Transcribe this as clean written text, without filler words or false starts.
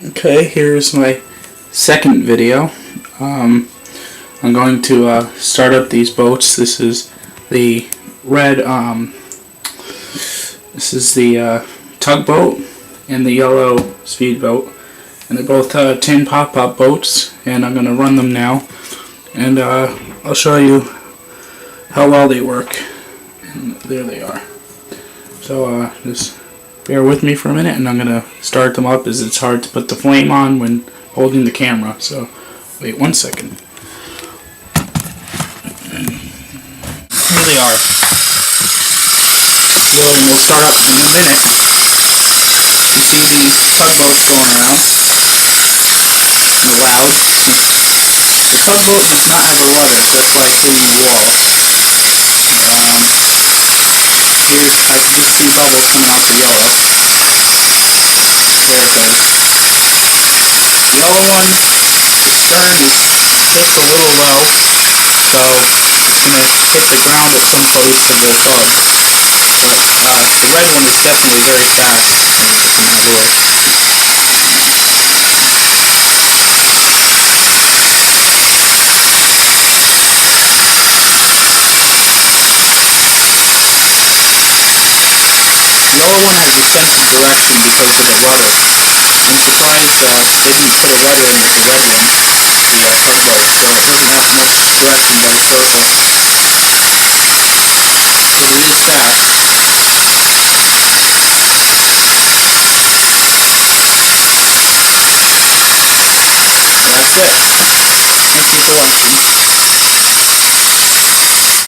Okay, here's my second video. I'm going to start up these boats. This is the red, this is the tugboat and the yellow speedboat. And they're both tin pop-up boats, and I'm going to run them now. And I'll show you how well they work. And there they are. So just bear with me for a minute, and I'm going to start them up, as it's hard to put the flame on when holding the camera. So wait 1 second. Here they are. We'll start up in a minute. You see these tugboats going around. They're loud. The tugboat does not have a rudder, so that's why it's hitting the wall. Here, I can just see bubbles coming out the yellow. There it goes. The yellow one, the stern hits a little low, so it's going to hit the ground at some place of the tug. But the red one is definitely very fast. So you can have a look. The yellow one has a sense of direction because of the rudder. I'm surprised they didn't put a rudder in with the red one, the tugboat, so it doesn't have much direction, but it's perfect. Because it is fast. That's it. Thank you for watching.